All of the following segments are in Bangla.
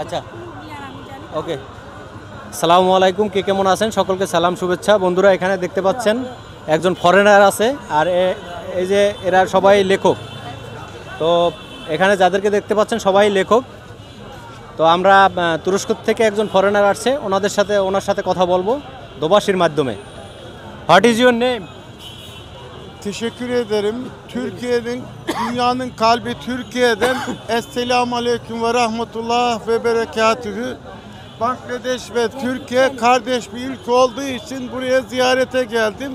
আচ্ছা ওকে। আসসালামু আলাইকুম, কে কেমন আছেন? সকলকে সালাম শুভেচ্ছা। বন্ধুরা, এখানে দেখতে পাচ্ছেন একজন ফরেনার আছে, আর এই যে এরা সবাই লেখক। তো এখানে যাদেরকে দেখতে পাচ্ছেন সবাই লেখক। তো আমরা তুরস্ক থেকে একজন ফরেনার আসছে, ওনার সাথে কথা বলবো দোভাষীর মাধ্যমে। What is your name? Teşekkür ederim. Dünyanın kalbi Türkiye'den Esselamu Aleyküm ve Rahmetullah ve Berekatühü. Bangladeş ve Türkiye kardeş bir ülke olduğu için buraya ziyarete geldim.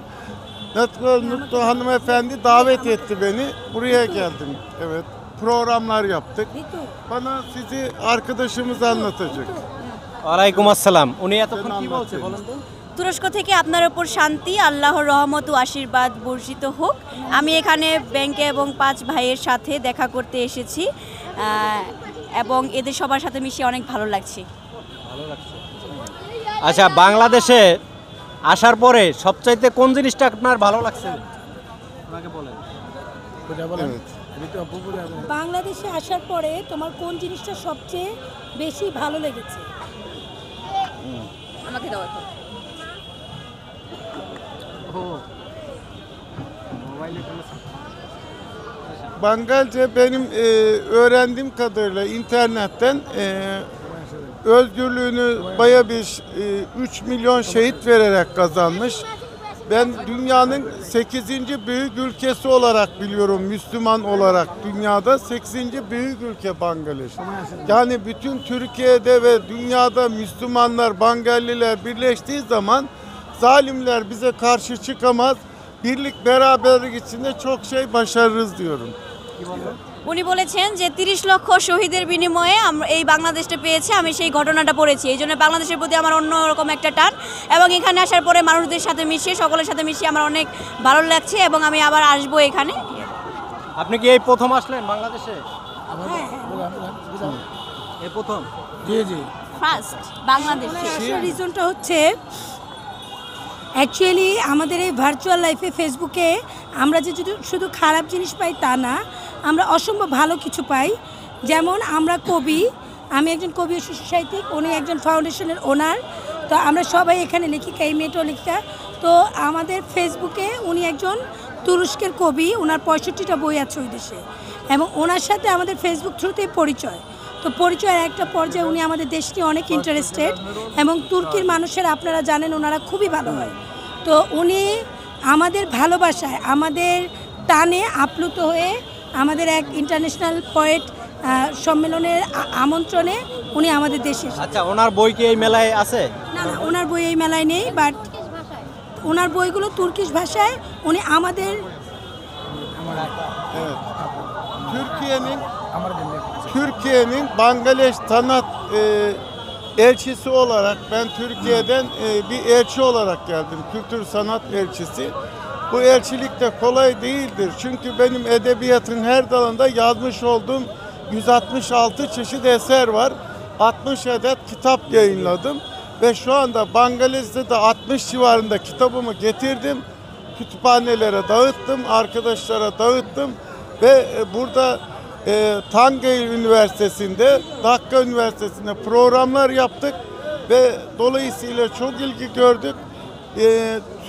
Mutlu hanımefendi davet etti beni. Buraya geldim. Evet. Programlar yaptık. Bana sizi arkadaşımız anlatacak. ওয়ালাইকুম আসসালাম। উনি এতক্ষণ কি বলছে বলেন তো? তুরস্ক থেকে আপনার ওপর শান্তি, আল্লাহর রহমত ও আশীর্বাদ বর্ষিত হোক। আমি এখানে ব্যাংকে এবং 5 ভাইয়ের সাথে দেখা করতে এসেছি এবং এদের সবার সাথে মিশে অনেক ভালো লাগছে। আচ্ছা, বাংলাদেশে আসার পরে সবচাইতে কোন জিনিসটা আপনার ভালো লাগছে আমাকে বলেন। Evet. বাংলাদেশে আসার পরে তোমার কোন জিনিসটা সবচেয়ে বেশি ভালো লেগেছে? আমাকে দাও এখন। Bangalca benim öğrendiğim kadarıyla internetten özgürlüğünü baya bir 3 milyon şehit vererek kazanmış. Ben dünyanın 8. büyük ülkesi olarak biliyorum, Müslüman olarak dünyada 8. büyük ülke Bangladeş. Yani bütün Türkiye'de ve dünyada Müslümanlar, Bangalliler birleştiği zaman zalimler bize karşı çıkamaz. Birlik beraberlik içinde çok şey başarırız diyorum. উনি বলেছেন যে 30 লক্ষ শহীদের বিনিময়ে আমরা এই বাংলাদেশটা পেয়েছি। আমি সেই ঘটনাটা পড়েছি, এই জন্য বাংলাদেশের প্রতি আমার অন্যরকম একটা টান, এবং এখানে আসার পরে মানুষদের সাথে মিশিয়ে, সকলের সাথে মিশিয়ে আমার অনেক ভালো লাগছে এবং আমি আবার আসবো এখানে। আপনি কি এই প্রথম আসলেন বাংলাদেশে? এই প্রথম? ফার্স্ট বাংলাদেশে। রিজনটা হচ্ছে অ্যাকচুয়ালি আমাদের এই ভার্চুয়াল লাইফে ফেসবুকে আমরা যে শুধু খারাপ জিনিস পাই তা না, আমরা অসম্ভব ভালো কিছু পাই। যেমন আমরা কবি, আমি একজন কবি ও শিশু সাহিত্যিক, উনি একজন ফাউন্ডেশনের ওনার। তো আমরা সবাই এখানে লেখিকা, এই মেয়েটাও লেখিকা। তো আমাদের ফেসবুকে উনি একজন তুরস্কের কবি, ওনার 65টা বই আছে ওই দেশে, এবং ওনার সাথে আমাদের ফেসবুক থ্রুতেই পরিচয়। তো পরিচয়ের একটা পর্যায়ে উনি আমাদের দেশ নিয়ে অনেক ইন্টারেস্টেড, এবং তুর্কির মানুষের আপনারা জানেন ওনারা খুবই ভালো হয়। তো উনি আমাদের ভালোবাসায়, আমাদের টানে আপ্লুত হয়ে আমাদের এক ইন্টারন্যাশনাল পোয়েট সম্মেলনের আমন্ত্রণে উনি আমাদের দেশে। আচ্ছা, ওনার বই কি এই মেলায় আছে? না না, ওনার বই এই মেলায় নেই, বাট ওনার বইগুলো তুর্কিশ ভাষায় উনি আমাদের। Evet. Türkiye'nin Bangladeş sanat elçisi olarak ben Türkiye'den bir elçi olarak geldim. Kültür sanat elçisi. Bu elçilik de kolay değildir. Çünkü benim edebiyatın her dalında yazmış olduğum 166 çeşit eser var. 60 adet kitap yayınladım. Ve şu anda Bangladeş'te de 60 civarında kitabımı getirdim. Kütüphanelere dağıttım, arkadaşlara dağıttım. Ve burada Tangay Üniversitesi'nde, Dhaka Üniversitesi'nde programlar yaptık. Ve dolayısıyla çok ilgi gördük.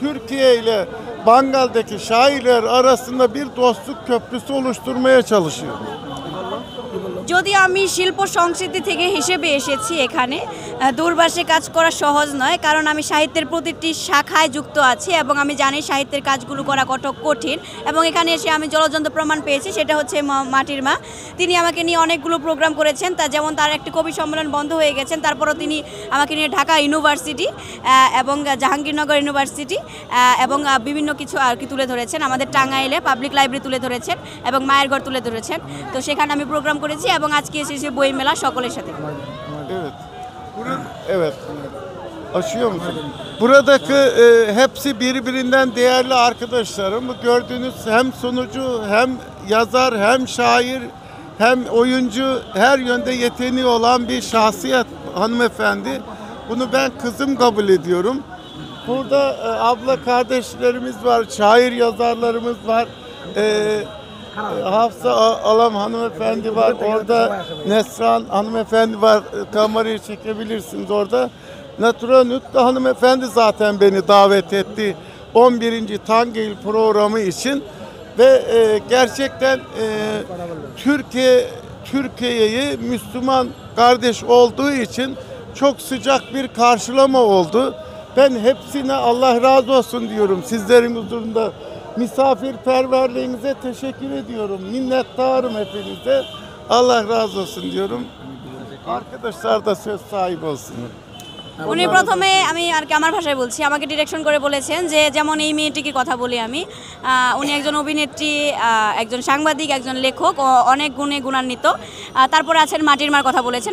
Türkiye ile Bangal'daki şairler arasında bir dostluk köprüsü oluşturmaya çalışıyor. যদি আমি শিল্প সংস্কৃতি থেকে হিসেবে এসেছি এখানে, দূরভাষে কাজ করা সহজ নয়, কারণ আমি সাহিত্যের প্রতিটি শাখায় যুক্ত আছি এবং আমি জানি সাহিত্যের কাজগুলো করা কত কঠিন। এবং এখানে এসে আমি জলজন্ত প্রমাণ পেয়েছি, সেটা হচ্ছে মাটির মা। তিনি আমাকে নিয়ে অনেকগুলো প্রোগ্রাম করেছেন, যেমন তার একটি কবি সম্মেলন বন্ধ হয়ে গেছেন, তারপরও তিনি আমাকে নিয়ে ঢাকা ইউনিভার্সিটি এবং জাহাঙ্গীরনগর ইউনিভার্সিটি এবং বিভিন্ন কিছু আর কি তুলে ধরেছেন। আমাদের টাঙ্গাইলে পাবলিক লাইব্রেরি তুলে ধরেছেন এবং মায়ের ঘর তুলে ধরেছেন। তো সেখানে আমি প্রোগ্রাম করেছি এবং আজকে এসেছি বই মেলা সকলের সাথে। Evet. Evet. Aşıyor musun? Buradaki hepsi birbirinden değerli arkadaşlarım. Bu gördüğünüz hem sunucu, hem yazar, hem şair, hem oyuncu, her yönde yeteneği olan bir şahsiyet hanımefendi. Bunu ben kızım kabul ediyorum. Burada abla kardeşlerimiz var, şair yazarlarımız var. Hafsa Alam hanımefendi var orada. Nesran hanımefendi var. Kamerayı çekebilirsiniz orada. Natural Nutlu hanımefendi zaten beni davet etti 11. Tangil programı için ve gerçekten Türkiye'yi Müslüman kardeş olduğu için çok sıcak bir karşılama oldu. Ben hepsine Allah razı olsun diyorum. Sizlerin huzurunda misafirperverliğinize teşekkür ediyorum. Minnettarım hepinize. Allah razı olsun diyorum. Arkadaşlar da söz sahibi olsun. উনি প্রথমে আমি আর কি আমার ভাষায় বলছি আমাকে ডিরেকশন করে বলেছেন যে যেমন এই মেয়েটিকে কথা বলি আমি উনি একজন অভিনেত্রী একজন সাংবাদিক একজন লেখক ও অনেক গুণে গুণান্বিত তারপরে আছেন মাটির মার কথা বলেছেন